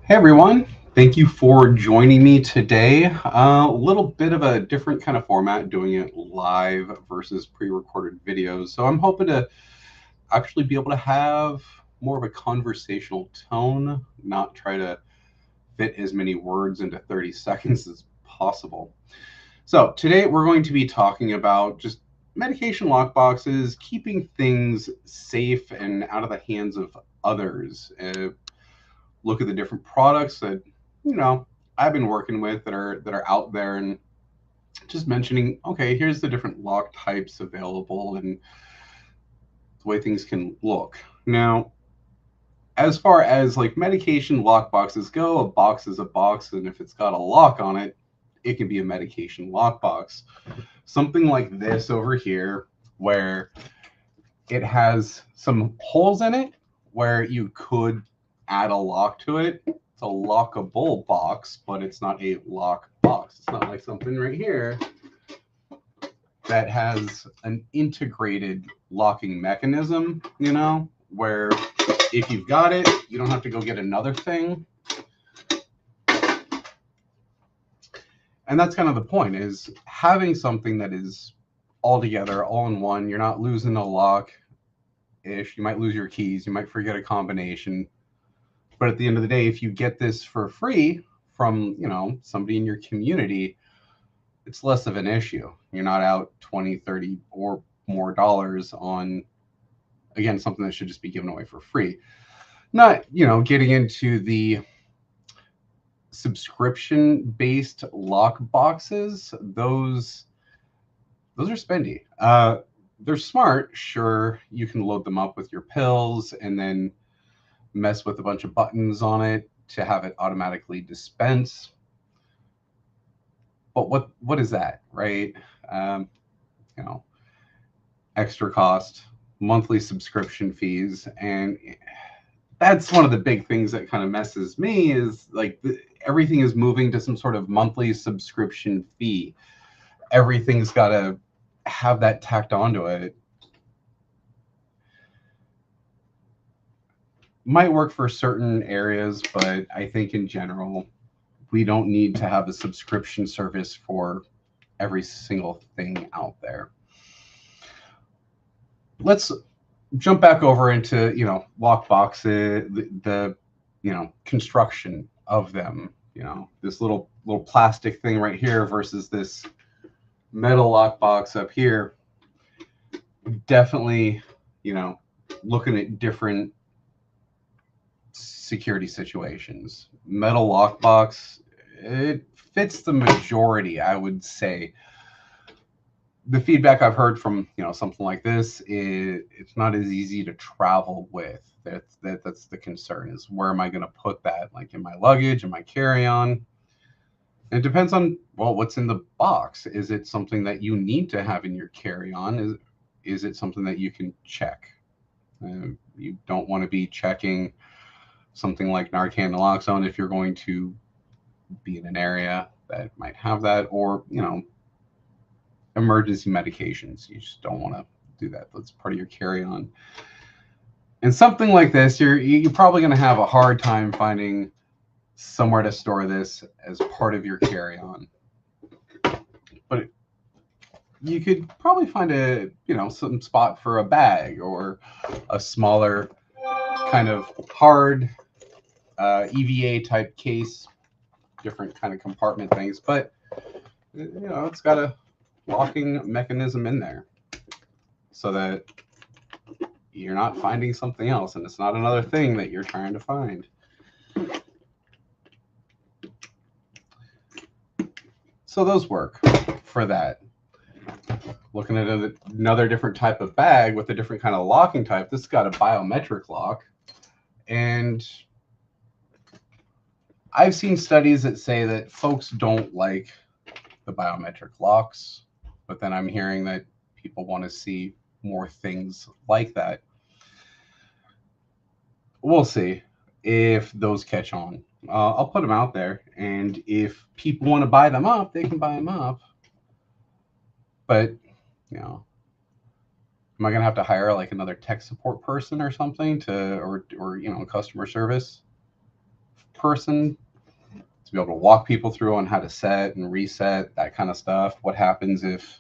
Hey everyone, thank you for joining me today. A little bit of a different kind of format, doing it live versus pre-recorded videos. So I'm hoping to actually be able to have more of a conversational tone, not try to fit as many words into 30 seconds as possible. So today we're going to be talking about just medication lockboxes, keeping things safe and out of the hands of others. Look at the different products that you know I've been working with that are out there, and just mentioning, okay, here's the different lock types available and the way things can look. Now, as far as like medication lock boxes go, a box is a box, and if it's got a lock on it, it can be a medication lock box. Something like this over here, where it has some holes in it where you could add a lock to it. It's a lockable box, but it's not a lock box. It's not like something right here that has an integrated locking mechanism, where if you've got it, you don't have to go get another thing. And that's kind of the point, is having something that is all together, all in one. You're not losing a lock ish. You might lose your keys, you might forget a combination. But at the end of the day, if you get this for free from, somebody in your community, it's less of an issue. You're not out 20, 30 or more dollars on, again, something that should just be given away for free. Not, getting into the subscription based lock boxes. Those are spendy. They're smart. Sure, you can load them up with your pills and then mess with a bunch of buttons on it to have it automatically dispense. But what is that, right? Um, you know, Extra cost, monthly subscription fees, and that's one of the big things that kind of messes me, is like everything is moving to some sort of monthly subscription fee. Everything's got to have that tacked onto it. Might work for certain areas, but I think in general, we don't need to have a subscription service for every single thing out there. Let's jump back over into, lock boxes, the construction of them. This little plastic thing right here versus this metal lock box up here. Definitely, looking at different security situations. Metal lockbox, it fits the majority, I would say. The feedback I've heard from, something like this is it's not as easy to travel with. That's the concern, is where am I going to put that? Like in my luggage, in my carry-on? It depends on, well, what's in the box. Is it something that you need to have in your carry-on? Is it something that you can check? You don't want to be checking something like Narcan naloxone if you're going to be in an area that might have that, or emergency medications. You just don't want to do that. That's part of your carry-on. And something like this, you're probably going to have a hard time finding somewhere to store this as part of your carry-on. But you could probably find some spot for a bag, or a smaller kind of hard EVA type case, different kind of compartment things. But it's got a locking mechanism in there so that you're not finding something else, and it's not another thing that you're trying to find. So those work for that. Looking at another different type of bag with a different kind of locking type. This has got a biometric lock, and I've seen studies that say that folks don't like the biometric locks, but then I'm hearing that people want to see more things like that. We'll see if those catch on. I'll put them out there, and if people want to buy them up, they can buy them up. But, am I going to have to hire like another tech support person or something or customer service person to be able to walk people through on how to set and reset, that kind of stuff. What happens if,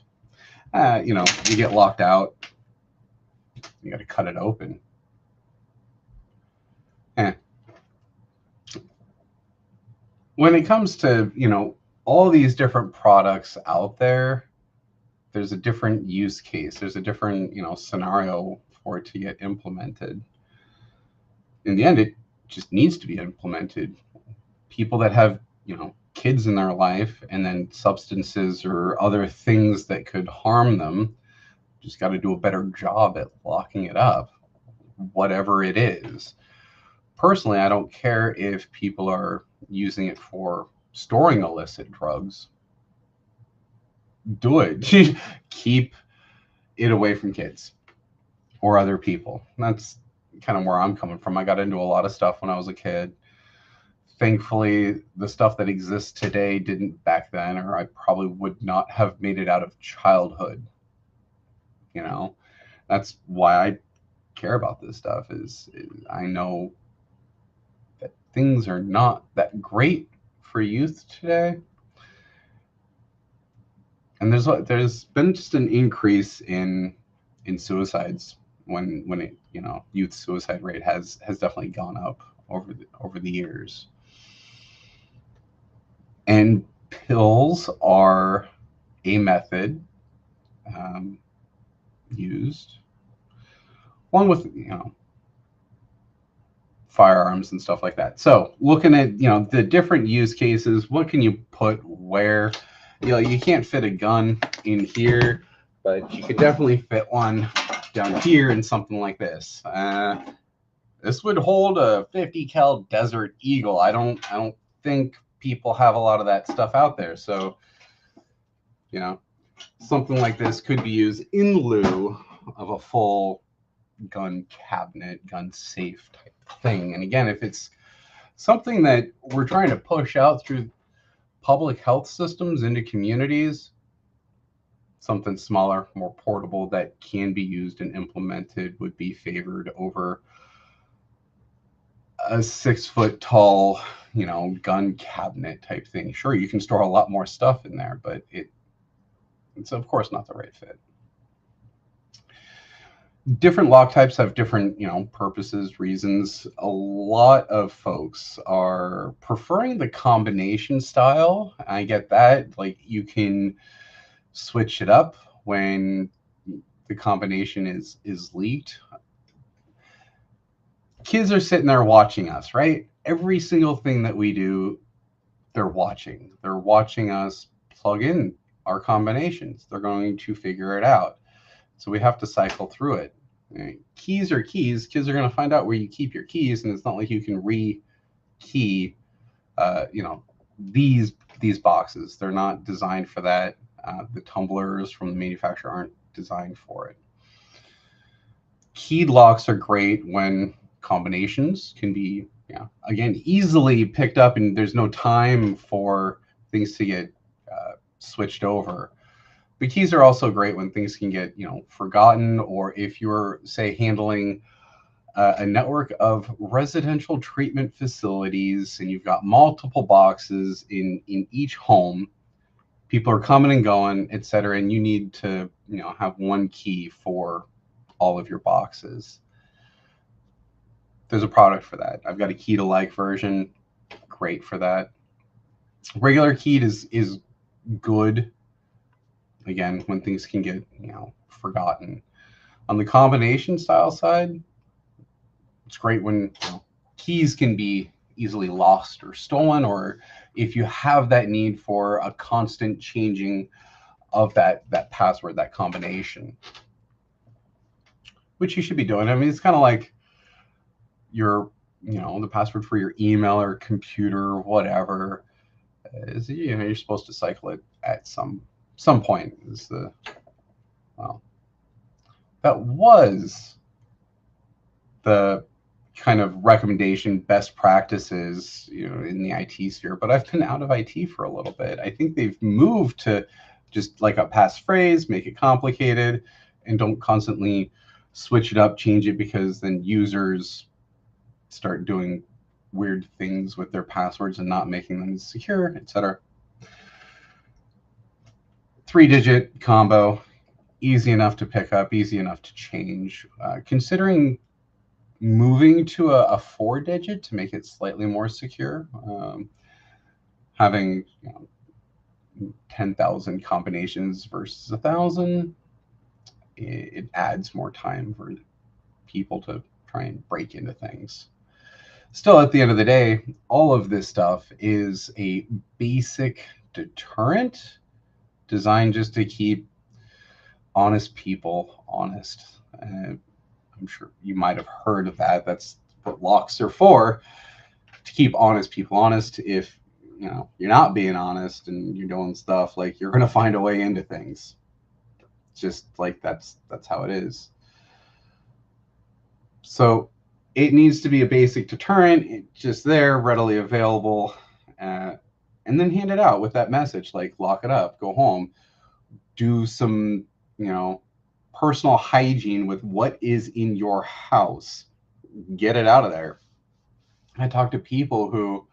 you get locked out? You got to cut it open. When it comes to, all these different products out there, there's a different use case. There's a different, scenario for it to get implemented. In the end, it just needs to be implemented. People that have, kids in their life and then substances or other things that could harm them, just got to do a better job at locking it up, whatever it is. Personally, I don't care if people are using it for storing illicit drugs. Do it. Keep it away from kids or other people. That's kind of where I'm coming from. I got into a lot of stuff when I was a kid. Thankfully, the stuff that exists today didn't back then, or I probably would not have made it out of childhood. That's why I care about this stuff, is I know that things are not that great for youth today. And there's been just an increase in suicides when it, youth suicide rate has definitely gone up over the years. And pills are a method used along with, firearms and stuff like that. So looking at, the different use cases, what can you put where? You can't fit a gun in here, but you could definitely fit one down here in something like this. This would hold a 50 cal Desert Eagle. I don't think people have a lot of that stuff out there. So, something like this could be used in lieu of a full gun cabinet, gun safe type thing. And again, if it's something that we're trying to push out through public health systems into communities, something smaller, more portable that can be used and implemented would be favored over a 6 foot tall, gun cabinet type thing. Sure, you can store a lot more stuff in there, but it's of course not the right fit. Different lock types have different, purposes, reasons. A lot of folks are preferring the combination style. I get that. Like, you can switch it up when the combination is leaked. Kids are sitting there watching us, right? Every single thing that we do, they're watching. They're watching us plug in our combinations. They're going to figure it out. So we have to cycle through it. Keys are keys. Kids are going to find out where you keep your keys, and it's not like you can re-key, these boxes. They're not designed for that. The tumblers from the manufacturer aren't designed for it. Keyed locks are great when combinations can be, again, easily picked up, and there's no time for things to get switched over. But keys are also great when things can get, forgotten, or if you're, say, handling a network of residential treatment facilities and you've got multiple boxes in each home, people are coming and going, et cetera, and you need to, have one key for all of your boxes. There's a product for that. I've got a key to like version, great for that. Regular keyed is good, again, when things can get, forgotten. On the combination style side, it's great when keys can be easily lost or stolen, or if you have that need for a constant changing of that password, that combination, which you should be doing. I mean, it's kind of like your, the password for your email or computer or whatever is, you're supposed to cycle it at some point. Is the, well, that was the kind of recommendation, best practices, in the IT sphere. But I've been out of IT for a little bit. I think they've moved to just like a passphrase, make it complicated, and don't constantly switch it up, change it, because then users start doing weird things with their passwords and not making them secure, etc. 3-digit combo, easy enough to pick up, easy enough to change. Considering moving to a 4-digit to make it slightly more secure, having 10,000 combinations versus 1,000, it adds more time for people to try and break into things. Still, at the end of the day, all of this stuff is a basic deterrent designed just to keep honest people honest. I'm sure you might have heard of that. That's what locks are for, to keep honest people honest. If you're not being honest and you're doing stuff, like, you're gonna find a way into things. Just like that's how it is. So it needs to be a basic deterrent. It's just there, readily available, and then hand it out with that message, like, lock it up, go home, do some personal hygiene with what is in your house, get it out of there. I talked to people who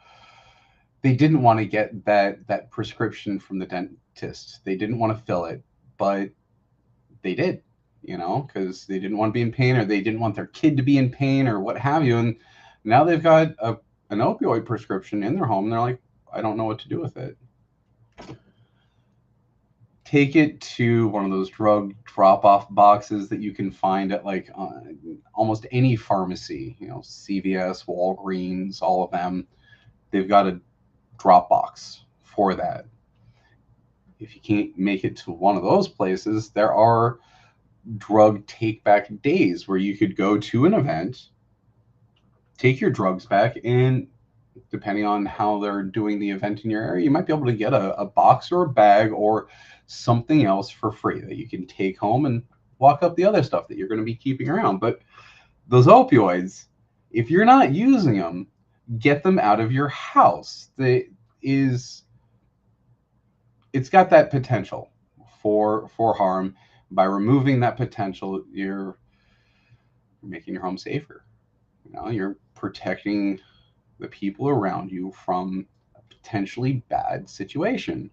they didn't want to get that prescription from the dentist. They didn't want to fill it, but they did, because they didn't want to be in pain, or they didn't want their kid to be in pain, or what have you. And now they've got an opioid prescription in their home, and they're like, I don't know what to do with it. Take it to one of those drug drop-off boxes that you can find at like almost any pharmacy, CVS, Walgreens, all of them. They've got a drop box for that. If you can't make it to one of those places, there are drug take-back days where you could go to an event, take your drugs back, and depending on how they're doing the event in your area, you might be able to get a box or a bag or something else for free that you can take home and lock up the other stuff that you're going to be keeping around. But those opioids, if you're not using them, get them out of your house. It's got that potential for harm. By removing that potential, you're making your home safer. You're protecting the people around you from a potentially bad situation.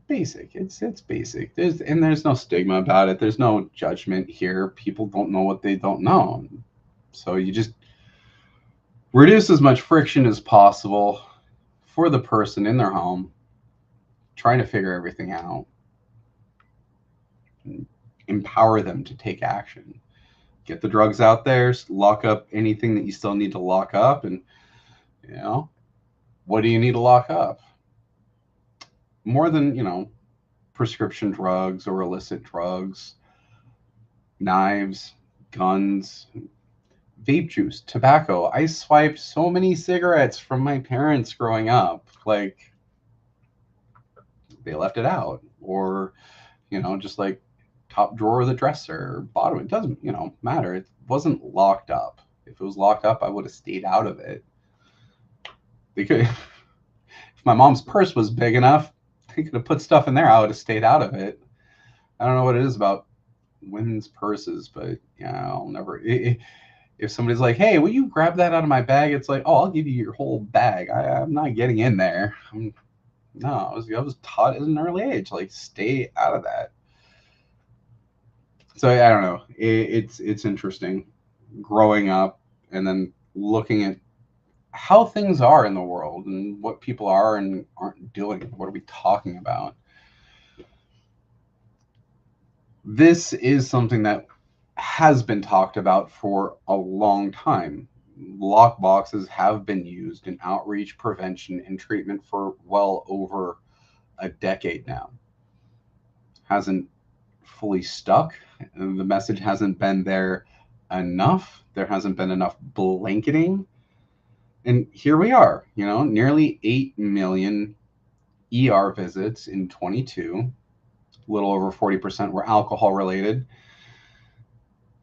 Basic. It's basic. There's no stigma about it. There's no judgment here. People don't know what they don't know. So you just reduce as much friction as possible for the person in their home trying to figure everything out. Empower them to take action. Get the drugs out there, lock up anything that you still need to lock up, and what do you need to lock up? More than prescription drugs or illicit drugs, knives, guns, vape juice, tobacco. I swiped so many cigarettes from my parents growing up. Like, they left it out, or just like top drawer of the dresser, bottom. It doesn't matter. It wasn't locked up. If it was locked up, I would have stayed out of it. Because if my mom's purse was big enough, they could have put stuff in there. I would have stayed out of it. I don't know what it is about women's purses, but I'll never. If somebody's like, "Hey, will you grab that out of my bag?" It's like, "Oh, I'll give you your whole bag. I'm not getting in there." No, I was taught at an early age, like, stay out of that. So I don't know. It's interesting growing up and then looking at how things are in the world and what people are and aren't doing. What are we talking about? This is something that has been talked about for a long time. Lock boxes have been used in outreach, prevention, and treatment for well over a decade now. Hasn't fully stuck. The message hasn't been there enough. There hasn't been enough blanketing. And here we are, nearly 8 million ER visits in 22. A little over 40% were alcohol related,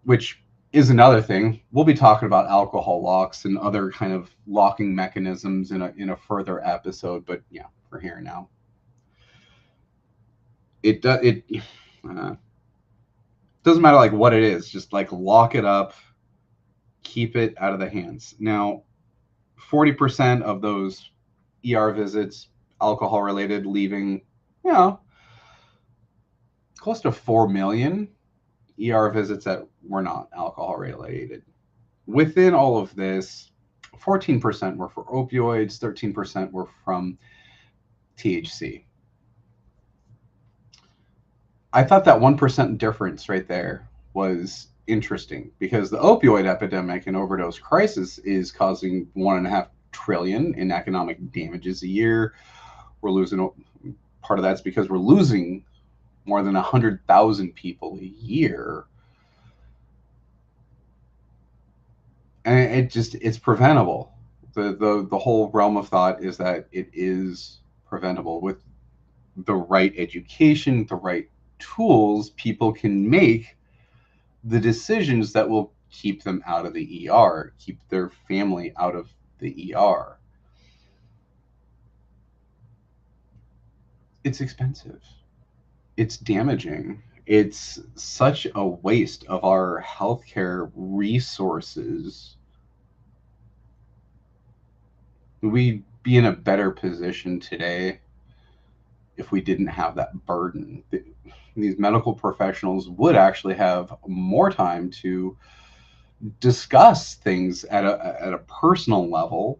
which is another thing. We'll be talking about alcohol locks and other kind of locking mechanisms in a further episode, but yeah, for here now. It doesn't matter like what it is, just like lock it up, keep it out of the hands. Now, 40% of those ER visits, alcohol related, leaving, you know, close to 4 million ER visits that were not alcohol related. Within all of this, 14% were for opioids, 13% were from THC. I thought that 1% difference right there was interesting because the opioid epidemic and overdose crisis is causing 1.5 trillion in economic damages a year. We're losing, part of that's because we're losing more than 100,000 people a year. And it's preventable. The whole realm of thought is that it is preventable with the right education, the right tools. People can make the decisions that will keep them out of the ER, keep their family out of the ER. It's expensive. It's damaging. It's such a waste of our healthcare resources. We'd be in a better position today if we didn't have that burden. These medical professionals would actually have more time to discuss things at a personal level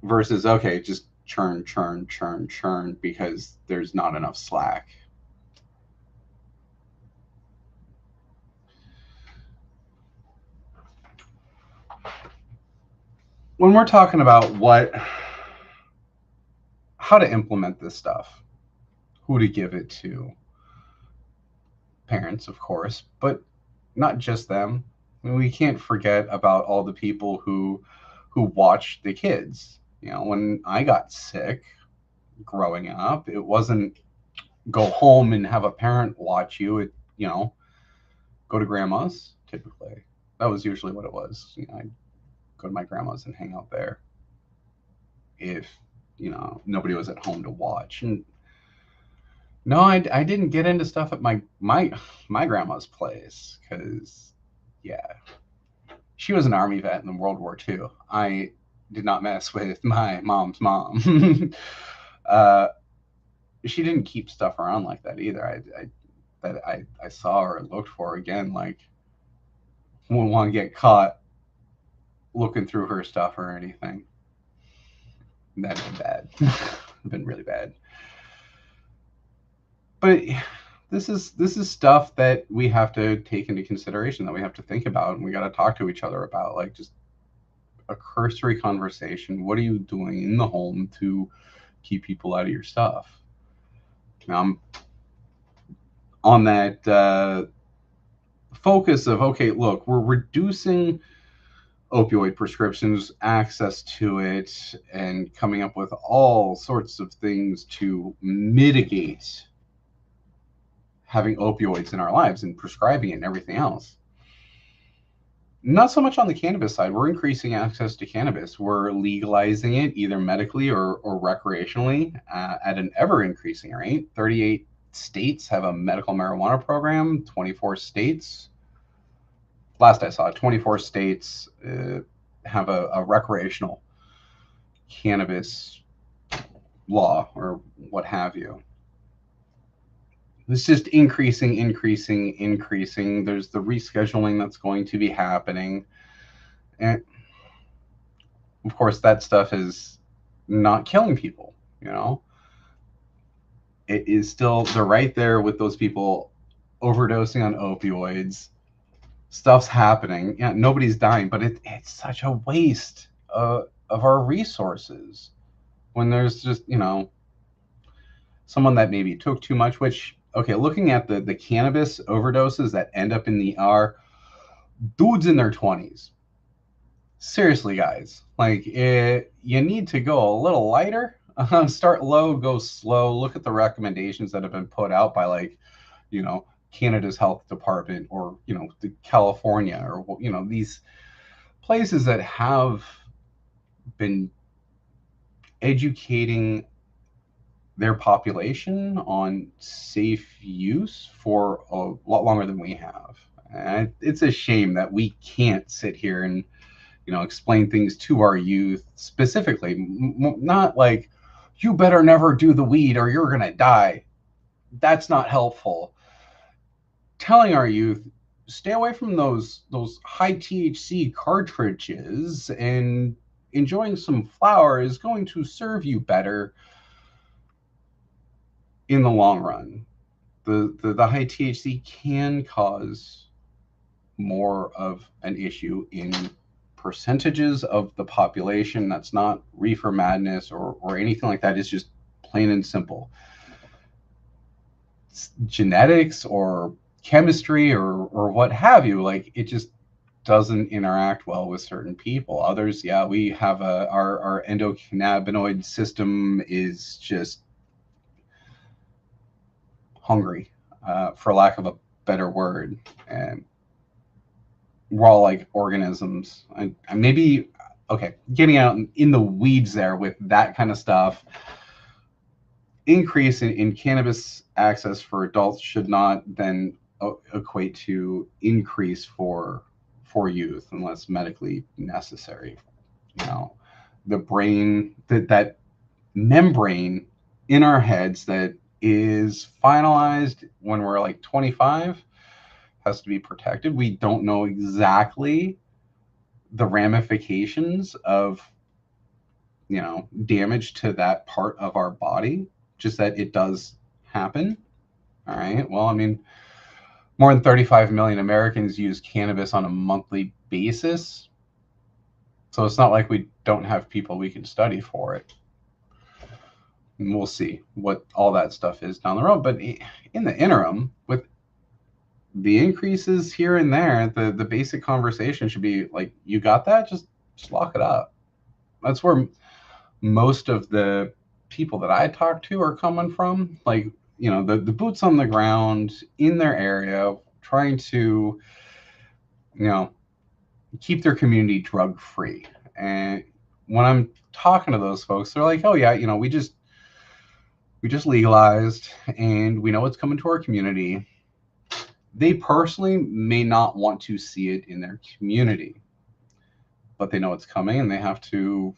versus, okay, just churn because there's not enough slack. When we're talking about how to implement this stuff, who to give it to, parents, of course, but not just them. I mean, we can't forget about all the people who watch the kids. You know, when I got sick growing up, it wasn't go home and have a parent watch you. It, you know, go to grandma's typically. That was usually what it was. You know, I'd go to my grandma's and hang out there if, you know, nobody was at home to watch. And no, I didn't get into stuff at my grandma's place because, yeah, she was an Army vet in World War II. I did not mess with my mom's mom. She didn't keep stuff around like that either. I saw or looked for again, like, wouldn't want to get caught looking through her stuff or anything. That'd been bad. Been really bad. But this is stuff that we have to take into consideration, that we have to think about, and we got to talk to each other about, like, just a cursory conversation. What are you doing in the home to keep people out of your stuff? On that focus of, okay, look, we're reducing opioid prescriptions, access to it, and coming up with all sorts of things to mitigate having opioids in our lives and prescribing it and everything else. Not so much on the cannabis side. We're increasing access to cannabis. We're legalizing it either medically or recreationally at an ever increasing rate. 38 states have a medical marijuana program, 24 states. Last I saw, 24 states have a recreational cannabis law or what have you. It's just increasing. There's the rescheduling that's going to be happening. And of course, that stuff is not killing people, you know? It is still, they're right there with those people overdosing on opioids. Stuff's happening. Yeah, nobody's dying, but it's such a waste of our resources when there's just, you know, someone that maybe took too much, which, okay, looking at the cannabis overdoses that end up in the ER, dudes in their 20s. Seriously, guys, like, you need to go a little lighter. Start low, go slow. Look at the recommendations that have been put out by, like, you know, Canada's health department, or, you know, the California, or, you know, these places that have been educating their population on safe use for a lot longer than we have. And it's a shame that we can't sit here and, explain things to our youth specifically, not like, you better never do the weed or you're going to die. That's not helpful. Telling our youth, stay away from those high THC cartridges, and enjoying some flower is going to serve you better in the long run. The high THC can cause more of an issue in percentages of the population. That's not reefer madness or anything like that. It's just plain and simple. It's genetics or chemistry or what have you. Like, it just doesn't interact well with certain people. Others, yeah, we have our endocannabinoid system is just hungry, for lack of a better word, and we're all like organisms. And maybe, okay, getting out in the weeds there with that kind of stuff. Increase in cannabis access for adults should not then equate to increase for youth unless medically necessary. The brain, that membrane in our heads that is finalized when we're like 25 has to be protected. We don't know exactly the ramifications of damage to that part of our body, just that it does happen. All right, well, I mean, more than 35 million Americans use cannabis on a monthly basis, so it's not like we don't have people we can study for it. And we'll see what all that stuff is down the road. But in the interim, with the increases here and there, the basic conversation should be like, you got that? Just lock it up. That's where most of the people that I talk to are coming from. Like, the boots on the ground in their area, trying to, keep their community drug free. And when I'm talking to those folks, they're like, oh yeah, we just legalized and we know it's coming to our community. They personally may not want to see it in their community, but they know it's coming and they have to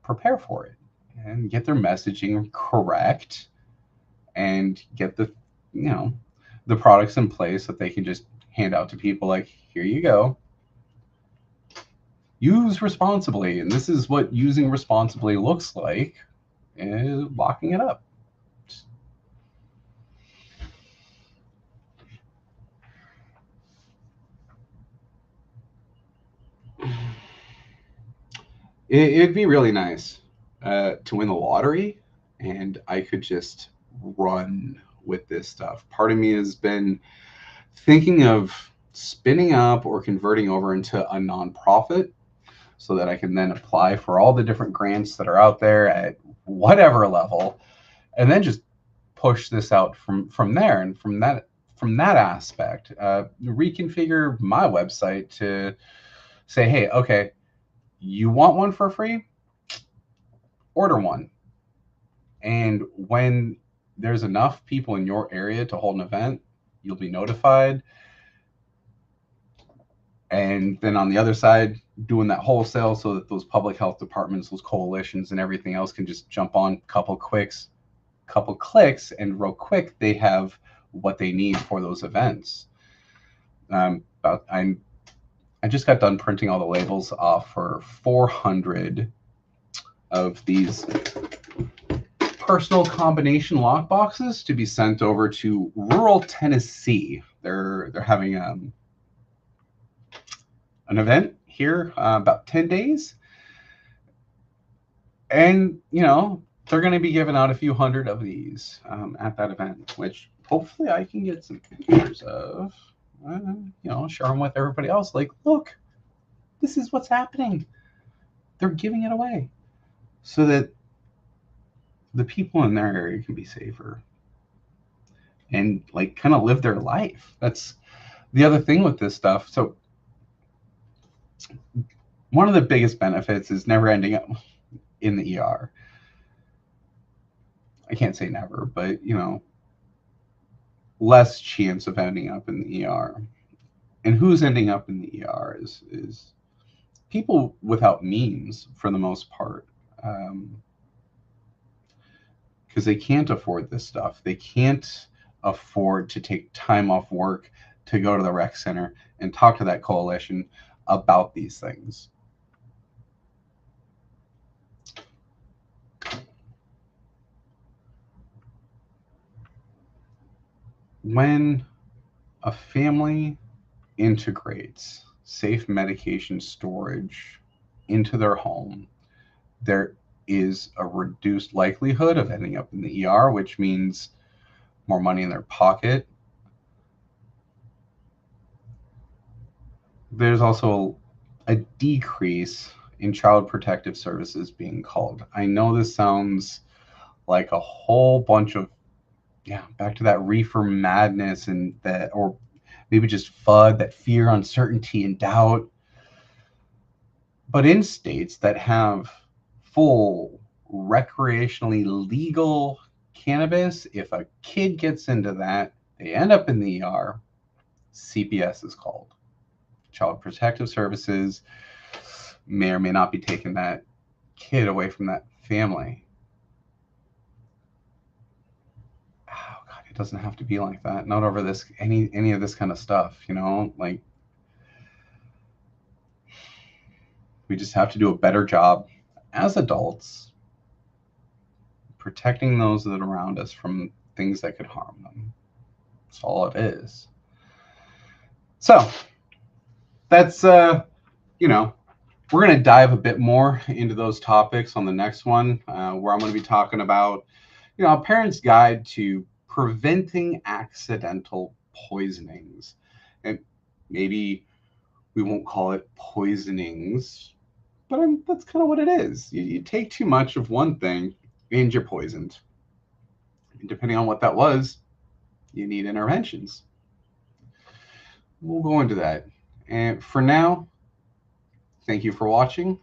prepare for it and get their messaging correct and get the products in place that they can just hand out to people like, here you go. Use responsibly. And this is what using responsibly looks like, is locking it up. It'd be really nice to win the lottery and I could just run with this stuff. Part of me has been thinking of spinning up or converting over into a nonprofit so that I can then apply for all the different grants that are out there at whatever level, and then just push this out from there. And from that aspect, reconfigure my website to say, hey, okay, you want one for free? Order one. And when there's enough people in your area to hold an event, you'll be notified. And then on the other side, doing that wholesale so that those public health departments, those coalitions and everything else can just jump on couple clicks, and real quick, they have what they need for those events. I just got done printing all the labels off for 400 of these personal combination lock boxes to be sent over to rural Tennessee. They're having an event here about 10 days. And, they're going to be giving out a few hundred of these at that event, which hopefully I can get some pictures of, share them with everybody else. Like, look, this is what's happening. They're giving it away so that the people in their area can be safer and like kind of live their life. That's the other thing with this stuff. So one of the biggest benefits is never ending up in the ER. I can't say never, but less chance of ending up in the ER. And who's ending up in the ER is people without means for the most part, because they can't afford this stuff. They can't afford to take time off work to go to the rec center and talk to that coalition about these things. When a family integrates safe medication storage into their home, there is a reduced likelihood of ending up in the ER, which means more money in their pocket. There's also a decrease in child protective services being called. I know this sounds like a whole bunch of, yeah, back to that reefer madness and that, or maybe just FUD, that fear, uncertainty, and doubt. But in states that have full recreationally legal cannabis, if a kid gets into that, they end up in the ER, CPS is called. Child Protective Services may or may not be taking that kid away from that family. Oh God, it doesn't have to be like that. Not over this any of this kind of stuff, you know? Like, we just have to do a better job as adults protecting those that are around us from things that could harm them. That's all it is. So that's you know, we're going to dive a bit more into those topics on the next one, where I'm going to be talking about, a parent's guide to preventing accidental poisonings. And maybe we won't call it poisonings, but that's kind of what it is. You take too much of one thing and you're poisoned. And depending on what that was, you need interventions. We'll go into that. And for now, thank you for watching.